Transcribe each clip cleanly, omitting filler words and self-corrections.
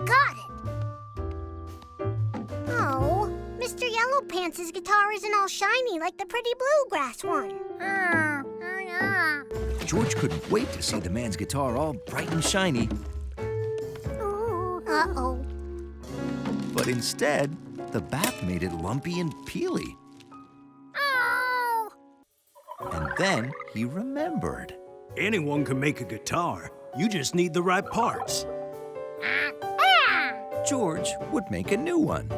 got it. Oh, Mr. Yellow Pants' guitar isn't all shiny like the pretty bluegrass one. George couldn't wait to see the man's guitar all bright and shiny. Ooh, uh-oh. But instead, the bath made it lumpy and peely. Oh! And then he remembered. Anyone can make a guitar. You just need the right parts. George would make a new one.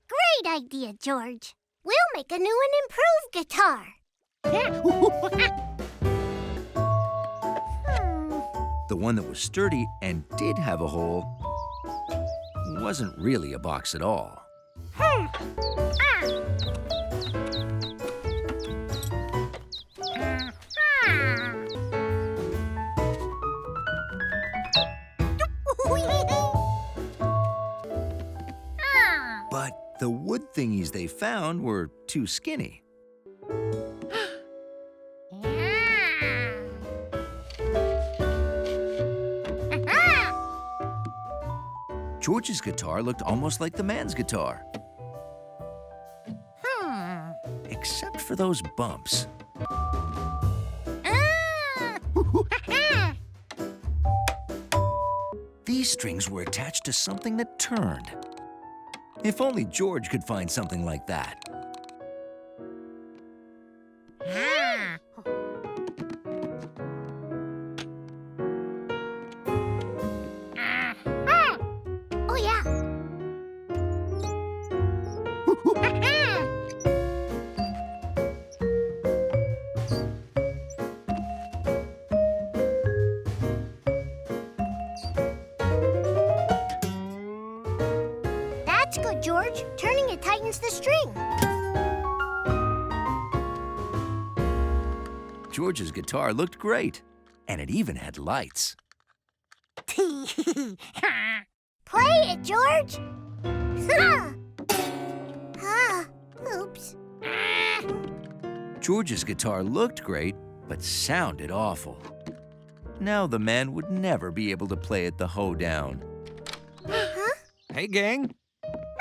Great idea, George. We'll make a new and improved guitar. The one that was sturdy and did have a hole wasn't really a box at all. But the wood thingies they found were too skinny. George's guitar looked almost like the man's guitar. Except for those bumps. These strings were attached to something that turned. If only George could find something like that. Oh, yeah. That's good, George. Turning it tightens the string. George's guitar looked great, and it even had lights. Play it, George. Oops. George's guitar looked great, but sounded awful. Now the man would never be able to play at the hoedown. Hey, gang.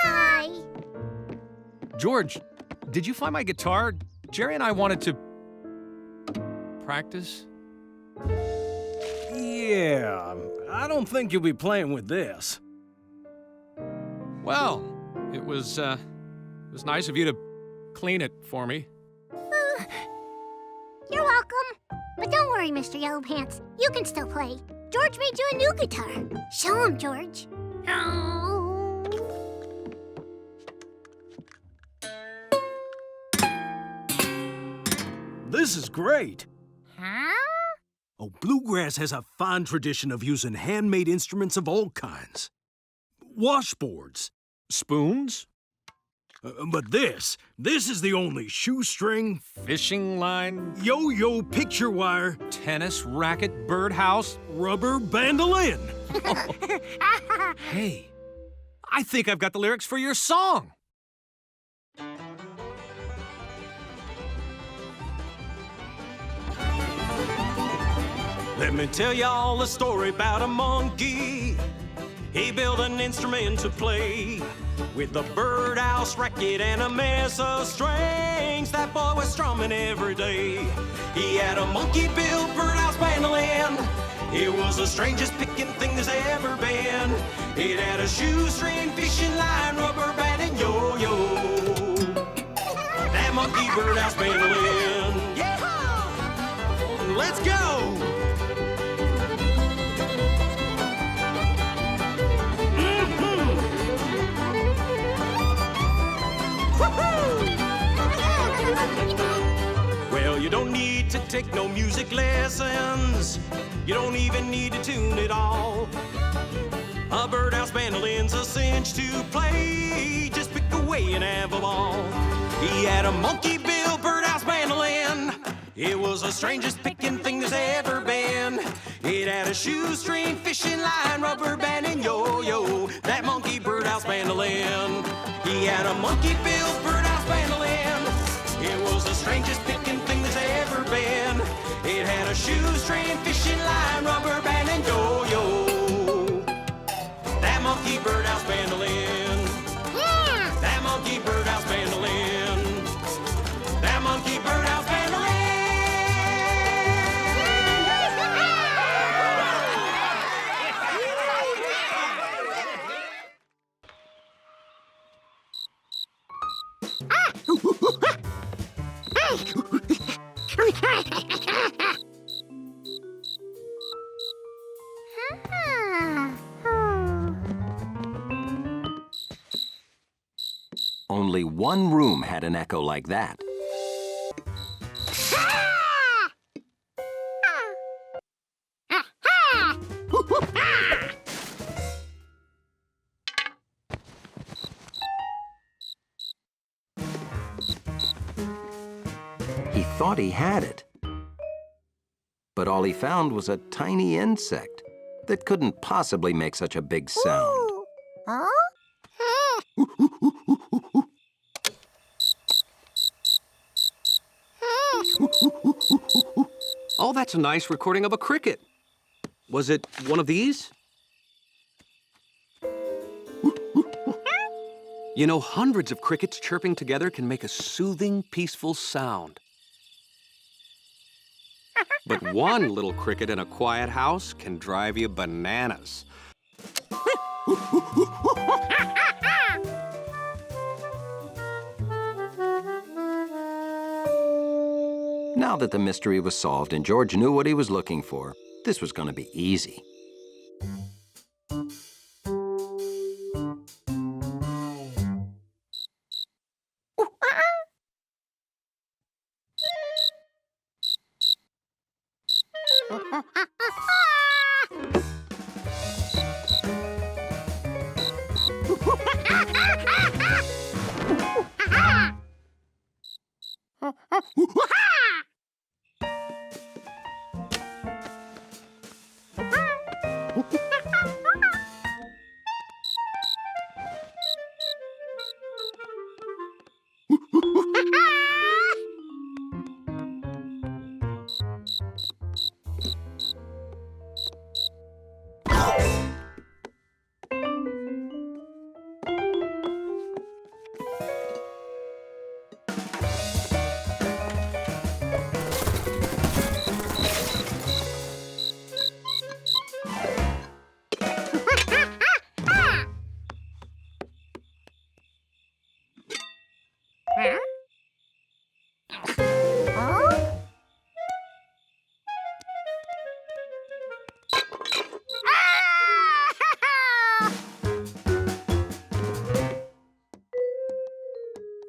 Hi. George, did you find my guitar? Jerry and I wanted to practice. Yeah, I don't think you'll be playing with this. Well, it was nice of you to clean it for me. You're welcome. But don't worry, Mr. Yellow Pants. You can still play. George made you a new guitar. Show him, George. Oh. This is great. Huh? Oh, bluegrass has a fine tradition of using handmade instruments of all kinds. Washboards. Spoons, But this is the only shoestring, fishing line, yo-yo picture wire, tennis racket, birdhouse. rubber bandolin. Hey, I think I've got the lyrics for your song. Let me tell y'all a story about a monkey. He built an instrument to play with a birdhouse racket and a mess of strings. That boy was strumming every day. He had a monkey-built birdhouse mandolin. It was the strangest picking thing there's ever been. It had a shoestring, fishing line, rubber band, and yo-yo. That monkey birdhouse mandolin. Yeah! Let's go! Well, you don't need to take no music lessons. You don't even need to tune it all. A birdhouse mandolin's a cinch to play. Just pick away and have a ball. He had a monkey-built birdhouse mandolin. It was the strangest picking thing there's ever been. It had a shoestring, fishing line, rubber band, and yo-yo. That monkey birdhouse mandolin. He had a monkey-built birdhouse mandolin. It was the strangest picking thing there's ever been. It had a a shoestring, fishing line, rubber band, and yo-yo. That monkey birdhouse mandolin. Yeah! That monkey birdhouse mandolin. That monkey birdhouse mandolin. Only one room had an echo like that. He thought he had it. But all he found was a tiny insect that couldn't possibly make such a big sound. Huh? Oh, that's a nice recording of a cricket. Was it one of these? You know, hundreds of crickets chirping together can make a soothing, peaceful sound. But one little cricket in a quiet house can drive you bananas. Now that the mystery was solved and George knew what he was looking for, this was going to be easy.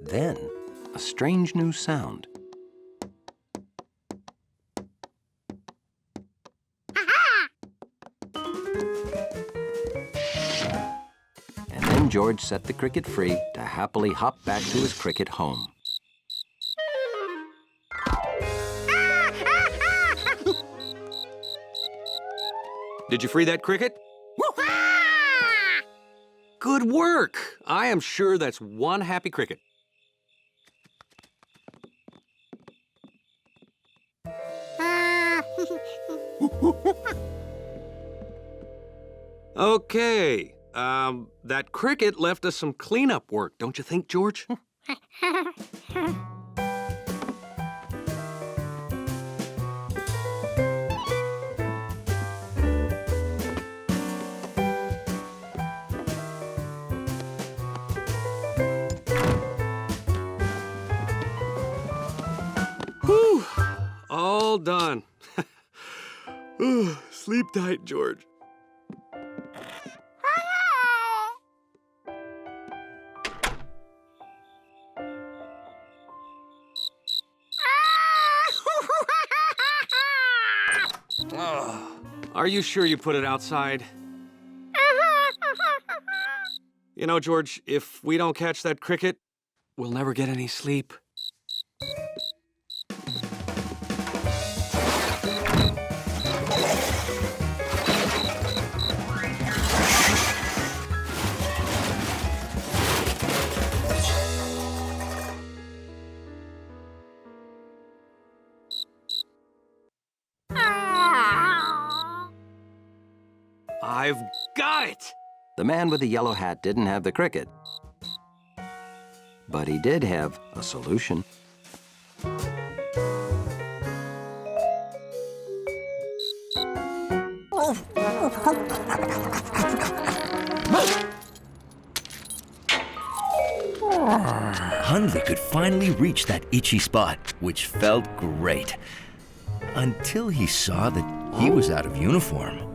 Then, a strange new sound. And then George set the cricket free to happily hop back to his cricket home. Did you free that cricket? Good work! I am sure that's one happy cricket. Okay, that cricket left us some cleanup work, don't you think, George? Whew, all done. Ooh, sleep tight, George. Are you sure you put it outside? You know, George, if we don't catch that cricket, we'll never get any sleep. I've got it! The man with the yellow hat didn't have the cricket, but he did have a solution. Hundley could finally reach that itchy spot, which felt great. Until he saw that he was out of uniform.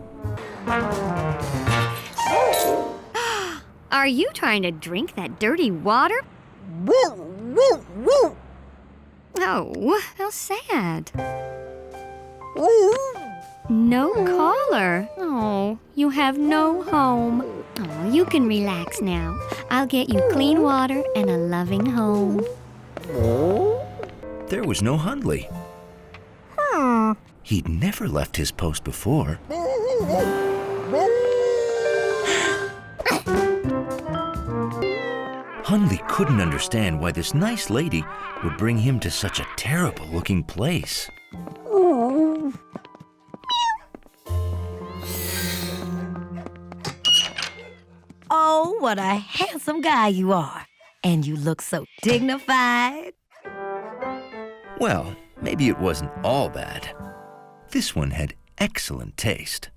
Are you trying to drink that dirty water? Oh, how sad. No collar. Oh, you have no home. Oh, you can relax now. I'll get you clean water and a loving home. There was no Hundley. He'd never left his post before. Hundley couldn't understand why this nice lady would bring him to such a terrible-looking place. Oh, what a handsome guy you are. And you look so dignified. Well, maybe it wasn't all bad. This one had excellent taste.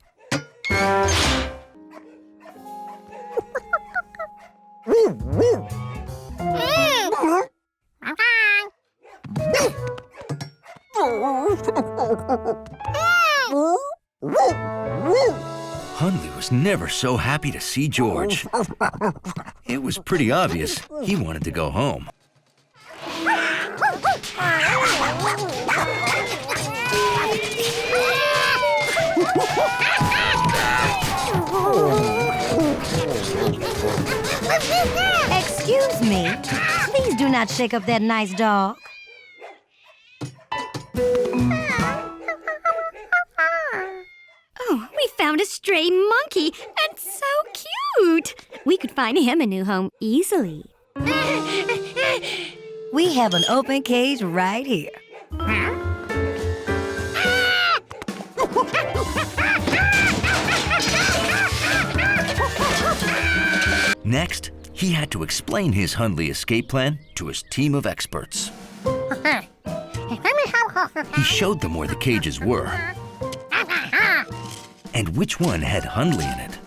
Hundley was never so happy to see George. It was pretty obvious he wanted to go home. Excuse me. Please do not shake up that nice dog. Oh, we found a stray monkey, and so cute. We could find him a new home easily. We have an open cage right here. Next, he had to explain his Hundley escape plan to his team of experts. He showed them where the cages were and which one had Hundley in it.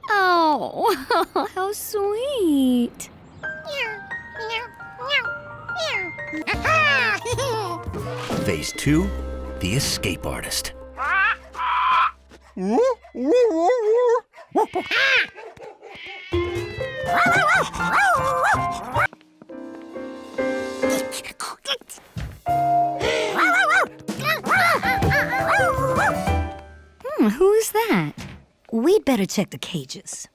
Oh, how sweet. Phase 2, the escape artist. Who's that? We'd better check the cages.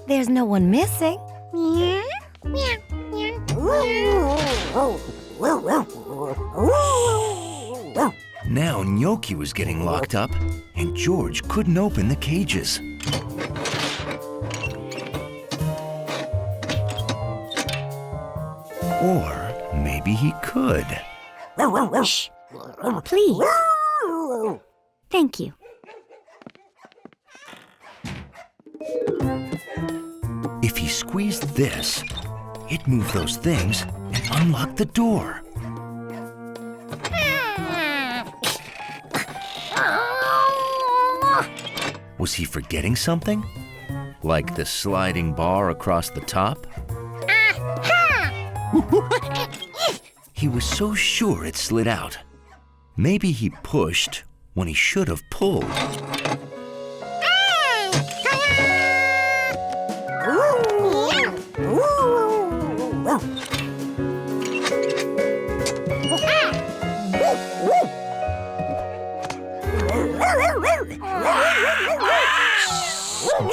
There's no one missing. Now Gnocchi was getting locked up, and George couldn't open the cages. Or maybe he could. Shh. Please. Thank you. If he squeezed this, it moved those things and unlocked the door. Was he forgetting something? Like the sliding bar across the top? He was so sure it slid out. Maybe he pushed when he should have pulled.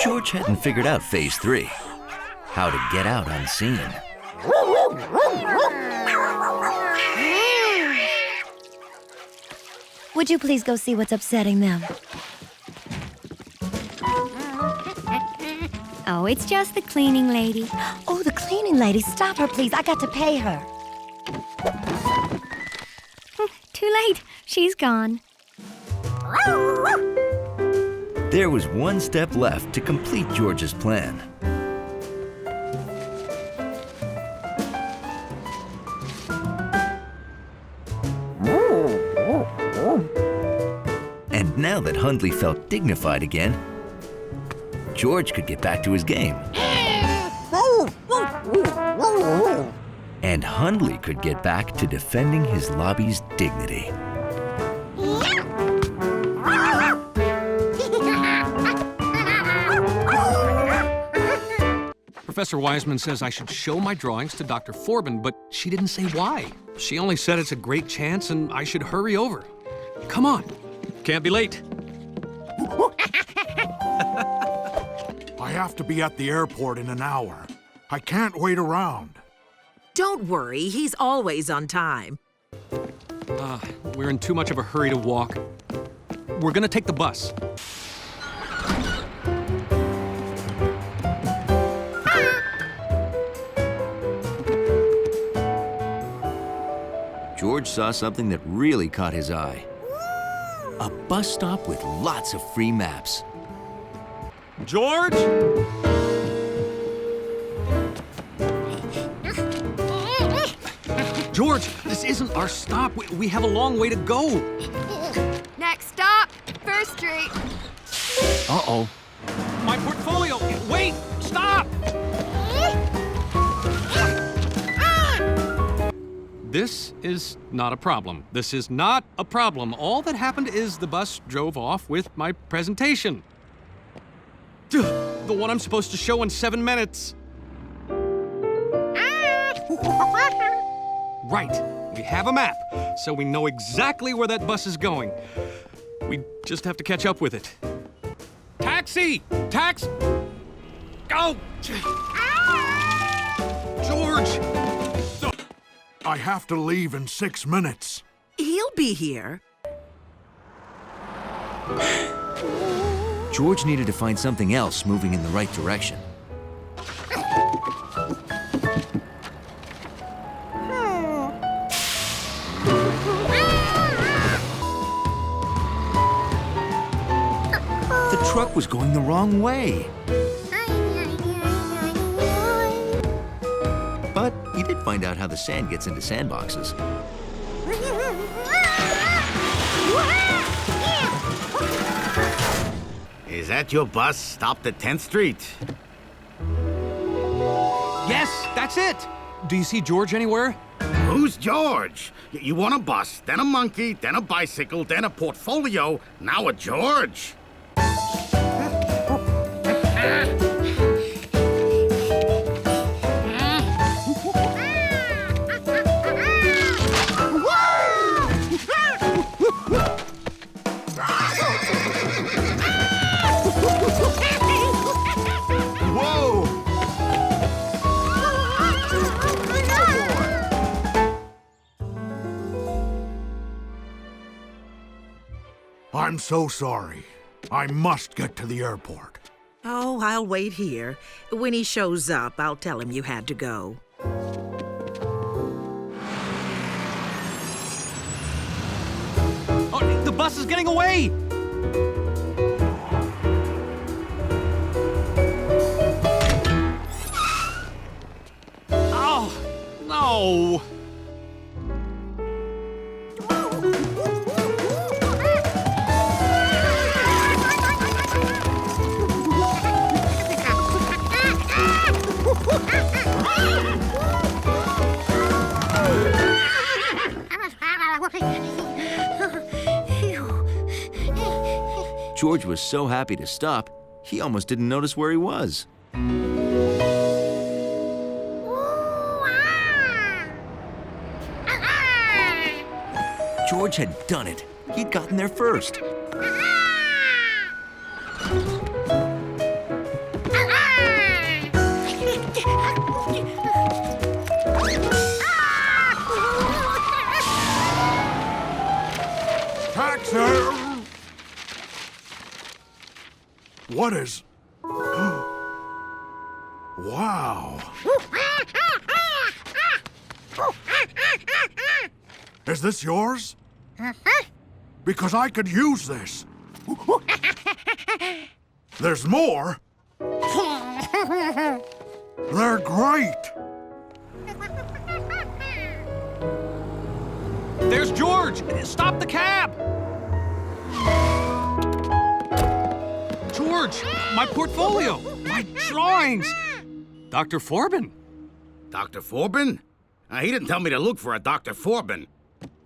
George hadn't figured out phase 3, how to get out unseen. Would you please go see what's upsetting them? Oh, it's just the cleaning lady. Oh, the cleaning lady, stop her, please. I got to pay her. Too late. She's gone. There was one step left to complete George's plan. And now that Hundley felt dignified again, George could get back to his game. And Hundley could get back to defending his lobby's dignity. Professor Wiseman says I should show my drawings to Dr. Forbin, but she didn't say why. She only said it's a great chance and I should hurry over. Come on. Can't be late. I have to be at the airport in an hour. I can't wait around. Don't worry, he's always on time. We're in too much of a hurry to walk. We're gonna take the bus. George saw something that really caught his eye. A bus stop with lots of free maps. George? George, this isn't our stop. We have a long way to go. Next stop, First Street. Uh-oh. My portfolio. Wait, stop! This is not a problem. This is not a problem. All that happened is the bus drove off with my presentation. The one I'm supposed to show in 7 minutes. Right. We have a map, so we know exactly where that bus is going. We just have to catch up with it. Taxi! Go! George! I have to leave in 6 minutes. He'll be here. George needed to find something else moving in the right direction. The truck was going the wrong way. But he did find out how the sand gets into sandboxes. Is that your bus stopped at 10th Street? Yes, that's it! Do you see George anywhere? Who's George? You want a bus, then a monkey, then a bicycle, then a portfolio, now a George. I'm so sorry. I must get to the airport. Oh, I'll wait here. When he shows up, I'll tell him you had to go. Oh, the bus is getting away! Oh, no! George was so happy to stop, he almost didn't notice where he was. George had done it. He'd gotten there first. Taxi! What is... Wow. Is this yours? Because I could use this. There's more. They're great. There's George! Stop the cab! George, my portfolio, my drawings. Dr. Forbin. Dr. Forbin? He didn't tell me to look for a Dr. Forbin.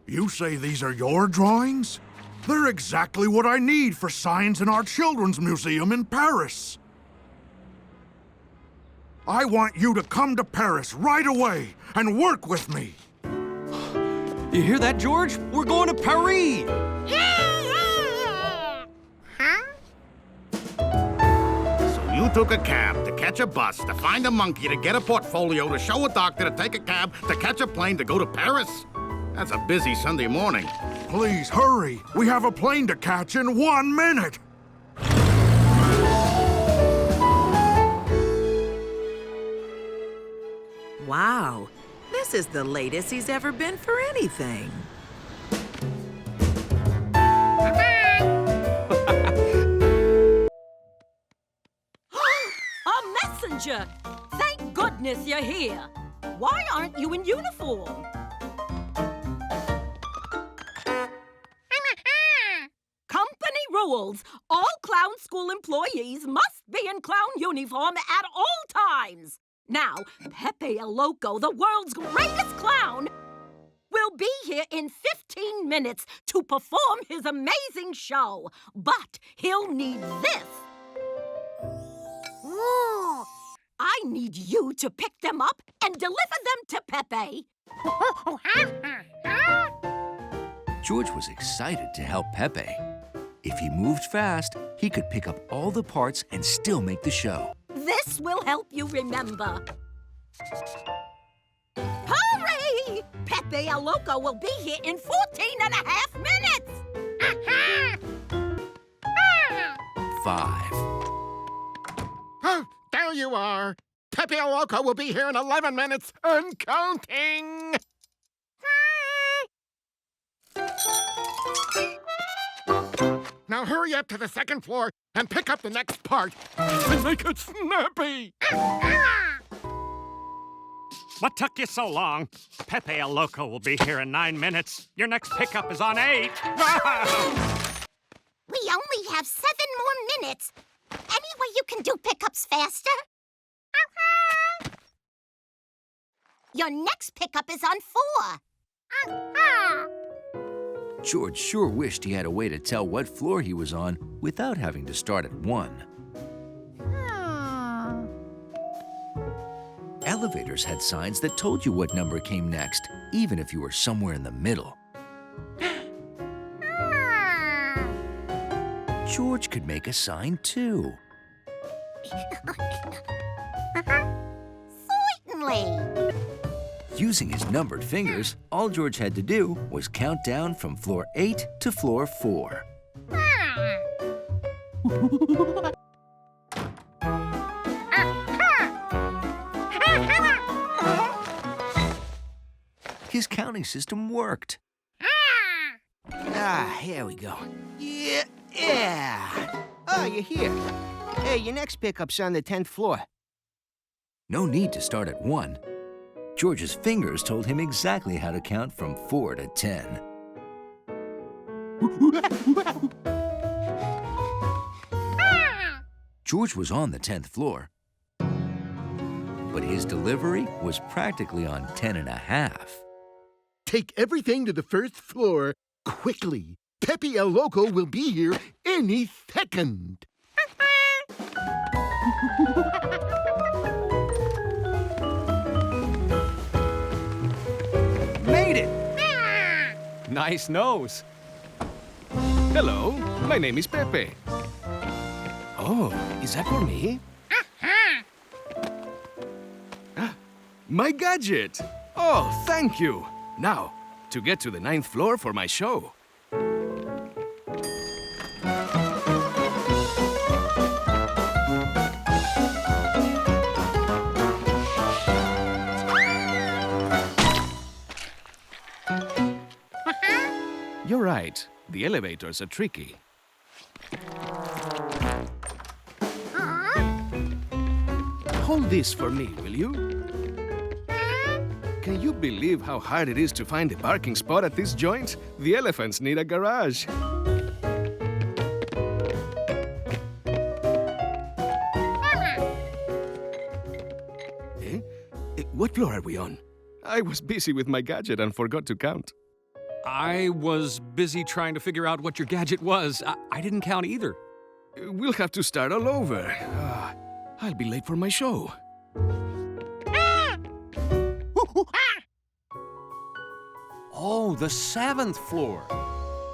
You say these are your drawings? They're exactly what I need for Science in our Children's Museum in Paris. I want you to come to Paris right away and work with me. You hear that, George? We're going to Paris! So you took a cab to catch a bus, to find a monkey, to get a portfolio, to show a doctor, to take a cab, to catch a plane, to go to Paris? That's a busy Sunday morning. Please, hurry. We have a plane to catch in 1 minute. Wow, this is the latest he's ever been for anything. A messenger! Thank goodness you're here. Why aren't you in uniform? Company rules. All clown school employees must be in clown uniform at all times. Now, Pepe El Loco, the world's greatest clown, will be here in 15 minutes to perform his amazing show. But he'll need this. Ooh. I need you to pick them up and deliver them to Pepe. George was excited to help Pepe. If he moved fast, he could pick up all the parts and still make the show. This will help you remember. Hurry! Pepe El Loco will be here in 14.5 minutes. 5. Oh, there you are. Pepe El Loco will be here in 11 minutes and counting. Now hurry up to the second floor and pick up the next part and make it snappy. What took you so long? Pepe El Loco will be here in 9 minutes. Your next pickup is on 8. We only have 7 more minutes. Any way you can do pickups faster? Your next pickup is on 4. George sure wished he had a way to tell what floor he was on without having to start at 1. Elevators had signs that told you what number came next, even if you were somewhere in the middle. George could make a sign too. Certainly. Using his numbered fingers, all George had to do was count down from floor 8 to floor 4. His counting system worked. Here we go. Yeah. Oh, you're here. Hey, your next pickup's on the 10th floor. No need to start at 1. George's fingers told him exactly how to count from 4 to 10. George was on the 10th floor, but his delivery was practically on 10.5. Take everything to the first floor quickly. Pepe El Loco will be here any second. Made it! Nice nose. Hello, my name is Pepe. Oh, is that for me? My gadget! Oh, thank you. Now, to get to the 9th floor for my show. The elevators are tricky. Hold this for me, will you? Can you believe how hard it is to find a parking spot at this joint? The elephants need a garage. What floor are we on? I was busy with my gadget and forgot to count. I was busy trying to figure out what your gadget was. I didn't count either. We'll have to start all over. I'll be late for my show. Oh, the 7th floor.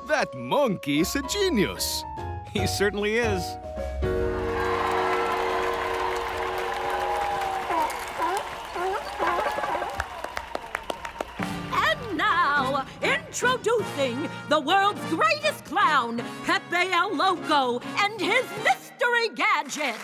That monkey is a genius. He certainly is. And now, introducing the world's greatest clown, Pepe El Loco, and his mystery gadget.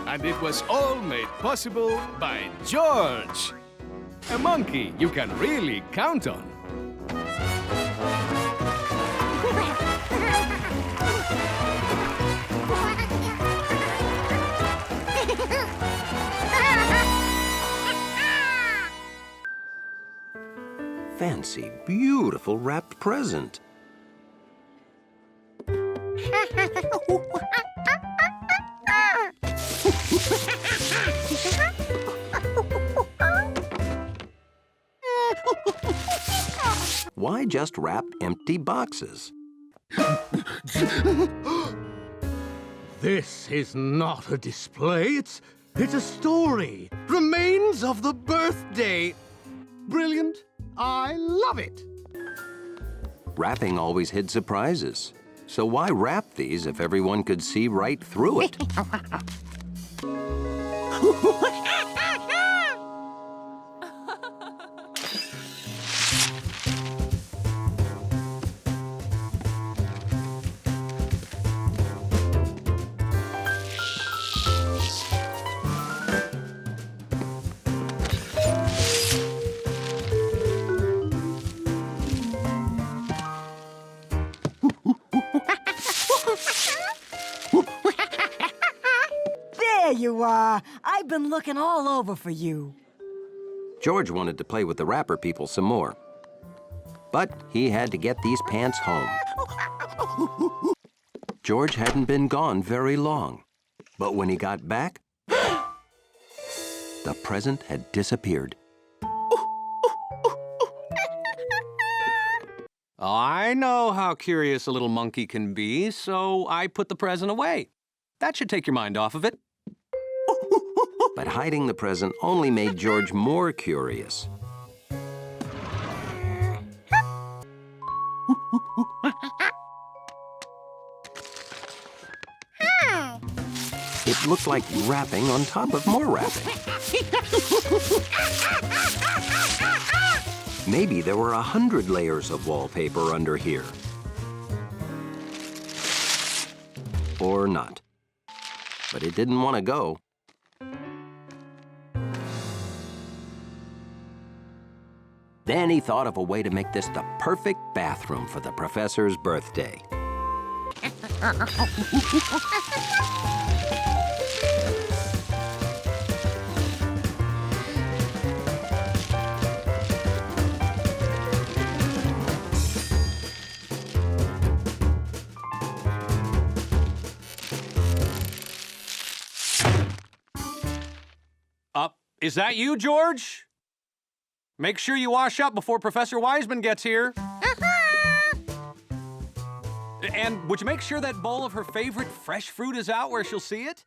And it was all made possible by George. A monkey you can really count on. Fancy, beautiful wrapped present. Why just wrap empty boxes? This is not a display, it's a story. Remains of the birthday. Brilliant. I love it. Wrapping always hid surprises. So why wrap these if everyone could see right through it? There you are. I've been looking all over for you. George wanted to play with the wrapper people some more. But he had to get these pants home. George hadn't been gone very long. But when he got back, the present had disappeared. I know how curious a little monkey can be, so I put the present away. That should take your mind off of it. But hiding the present only made George more curious. It looked like wrapping on top of more wrapping. Maybe there were 100 layers of wallpaper under here. Or not. But it didn't want to go. Then he thought of a way to make this the perfect bathroom for the professor's birthday. Is that you, George? Make sure you wash up before Professor Wiseman gets here. And would you make sure that bowl of her favorite fresh fruit is out where she'll see it?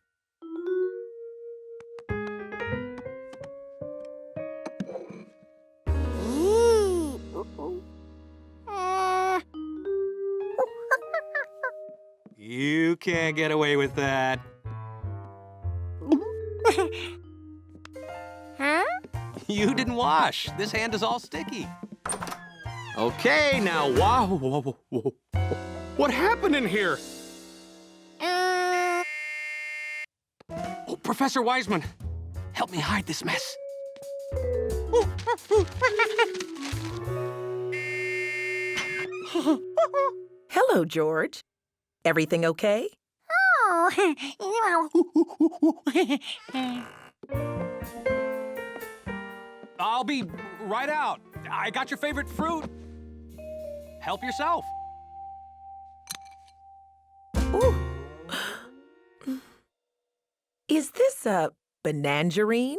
You can't get away with that. Huh? You didn't wash. This hand is all sticky. Okay, now What happened in here? Oh, Professor Wiseman, help me hide this mess. Hello, George. Everything okay? I'll be right out. I got your favorite fruit. Help yourself. Ooh. Is this a banangerine?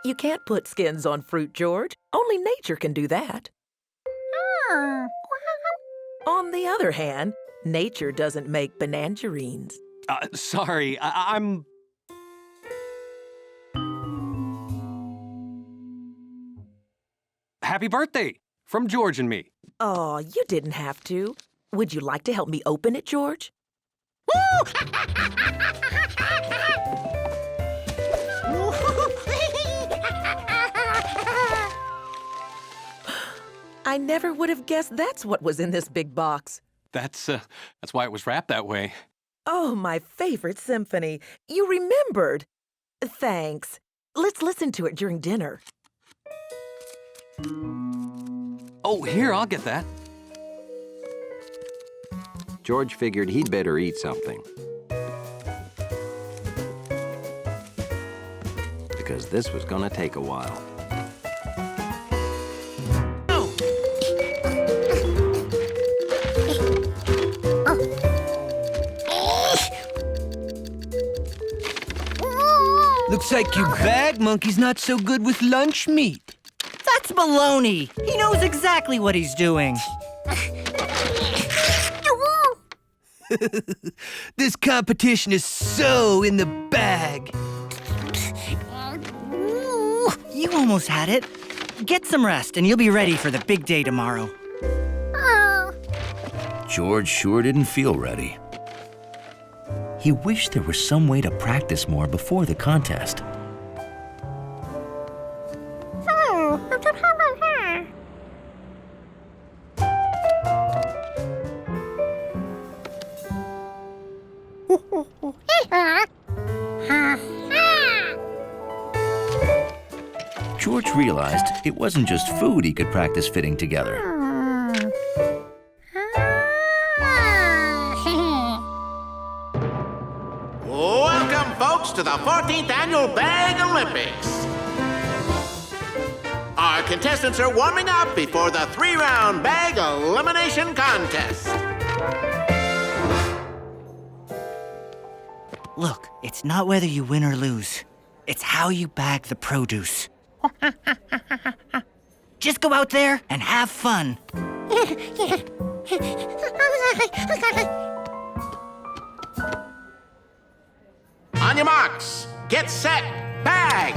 You can't put skins on fruit, George. Only nature can do that. On the other hand, nature doesn't make banangerines. Sorry, I'm... Happy birthday from George and me. Oh, you didn't have to. Would you like to help me open it, George? I never would have guessed that's what was in this big box. That's why it was wrapped that way. Oh, my favorite symphony. You remembered. Thanks. Let's listen to it during dinner. Oh, here, I'll get that. George figured he'd better eat something. Because this was gonna take a while. Looks like your bag monkey's not so good with lunch meat. That's baloney. He knows exactly what he's doing. This competition is so in the bag. You almost had it. Get some rest and you'll be ready for the big day tomorrow. George sure didn't feel ready. He wished there was some way to practice more before the contest. George realized it wasn't just food he could practice fitting together. Welcome, folks, to the 14th Annual Bag Olympics. Our contestants are warming up before the 3-round bag elimination contest. Look, it's not whether you win or lose. It's how you bag the produce. Just go out there and have fun. On your marks, get set, bag!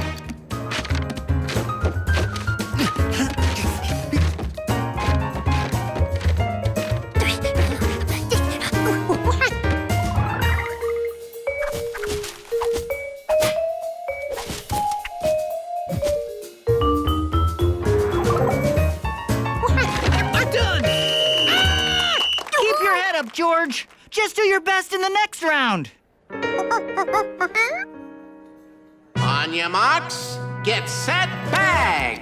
Keep your head up, George. Just do your best in the next round. On your marks, get set, bag!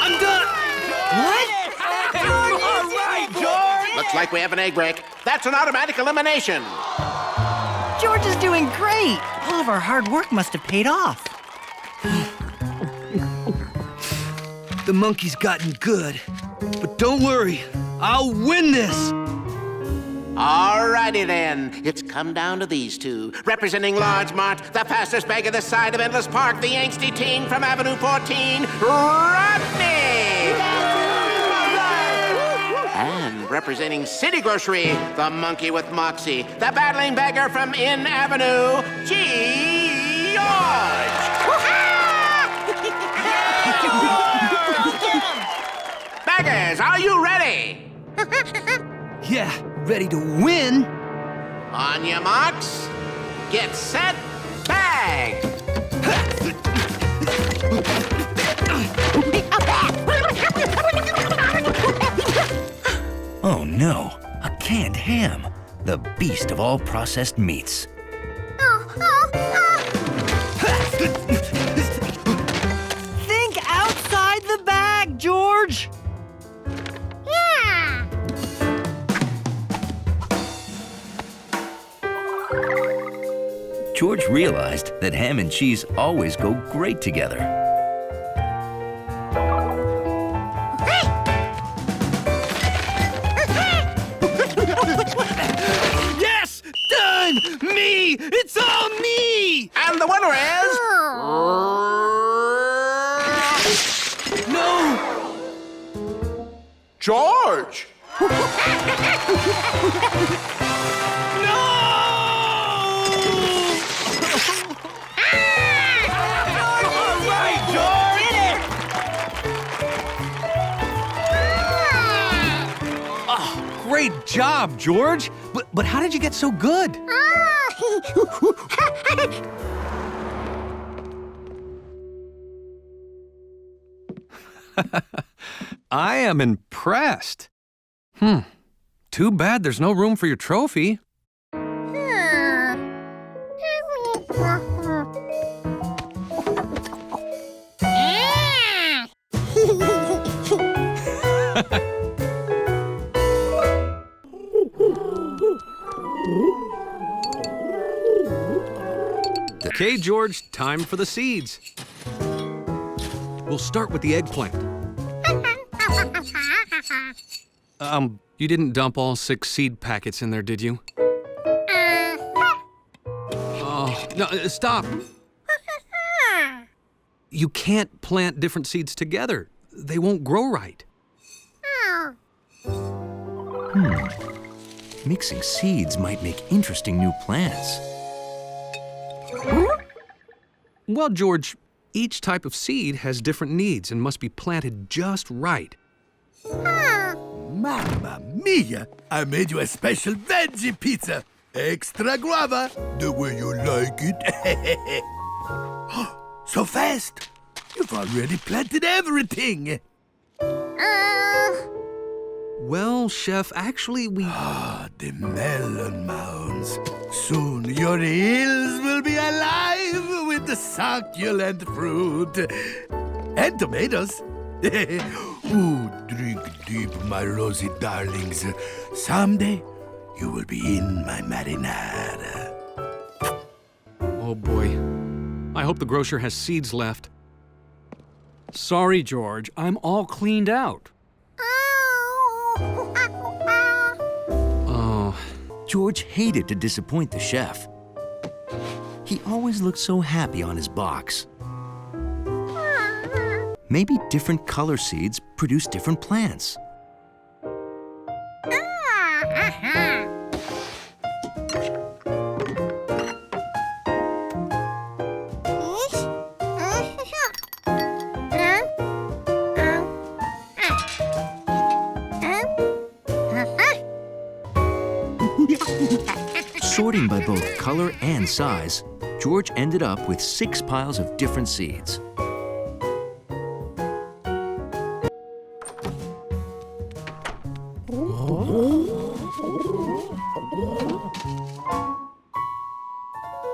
I'm done. What? All right, George! Looks like we have an egg break. That's an automatic elimination. George is doing great. All of our hard work must have paid off. The monkey's gotten good. But don't worry, I'll win this. Alrighty then, it's come down to these two. Representing Largemont, the fastest bag of this side of Endless Park, the angsty teen from Avenue 14, Rodney! And representing City Grocery, the monkey with moxie, the battling beggar from In Avenue, George! Beggars, are you ready? Yeah, ready to win. On your marks, get set, bag! Oh no, a canned ham. The beast of all processed meats. Think outside the bag, George. Yeah! George realized that ham and cheese always go great together. Yes! Done! Me! It's all me! And the winner is... No! George! Great job, George. But how did you get so good? I am impressed. Too bad there's no room for your trophy. Okay, George, time for the seeds. We'll start with the eggplant. You didn't dump all 6 seed packets in there, did you? Oh, no, stop. You can't plant different seeds together. They won't grow right. Mixing seeds might make interesting new plants. Well, George, each type of seed has different needs and must be planted just right. Mamma mia! I made you a special veggie pizza. Extra guava, the way you like it. So fast! You've already planted everything. Well, Chef, actually, we... The melon mounds. Soon your hills will be alive with the succulent fruit. And tomatoes. Ooh, drink deep, my rosy darlings. Someday, you will be in my marinara. Oh, boy. I hope the grocer has seeds left. Sorry, George. I'm all cleaned out. Oh, George hated to disappoint the chef. He always looked so happy on his box. Maybe different color seeds produce different plants. Sorting by both color and size, George ended up with 6 piles of different seeds.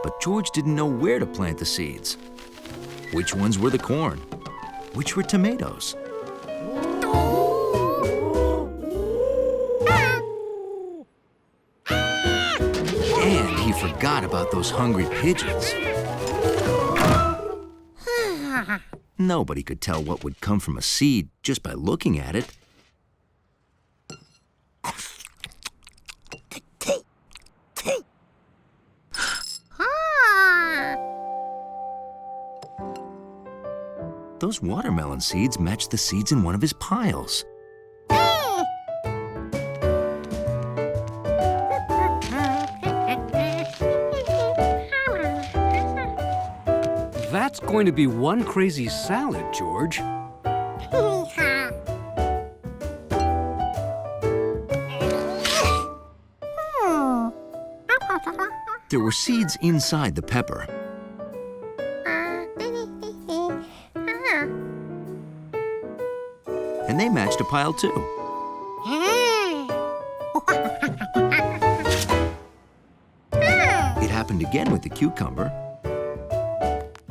But George didn't know where to plant the seeds. Which ones were the corn? Which were tomatoes? And he forgot about those hungry pigeons. Nobody could tell what would come from a seed just by looking at it. Those watermelon seeds matched the seeds in one of his piles. That's going to be one crazy salad, George. There were seeds inside the pepper. And they matched a pile too. It happened again with the cucumber,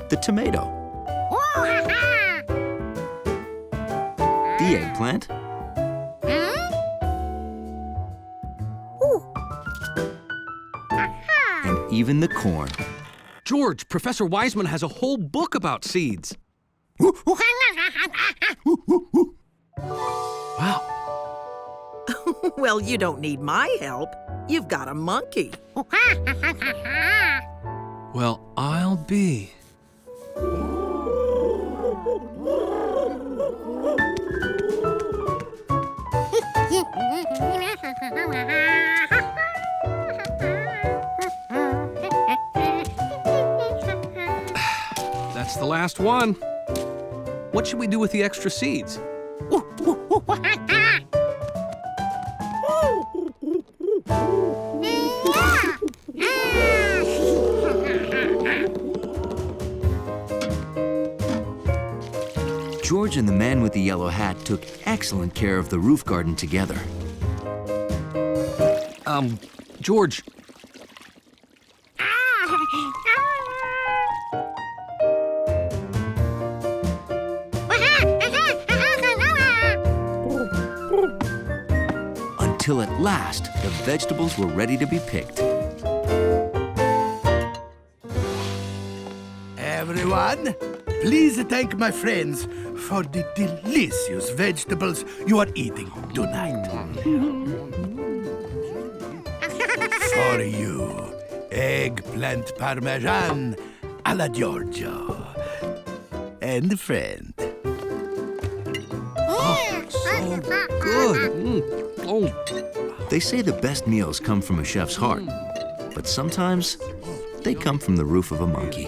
the tomato, the eggplant, and even the corn. George, Professor Wiseman has a whole book about seeds. Wow. Well, you don't need my help. You've got a monkey. Well, I'll be. That's the last one. What should we do with the extra seeds? George and the man with the yellow hat took excellent care of the roof garden together. George. Until at last, the vegetables were ready to be picked. Everyone, please thank my friends for the delicious vegetables you are eating tonight. For you, eggplant parmesan alla Giorgio. And friend. Oh, so good. They say the best meals come from a chef's heart, but sometimes they come from the roof of a monkey.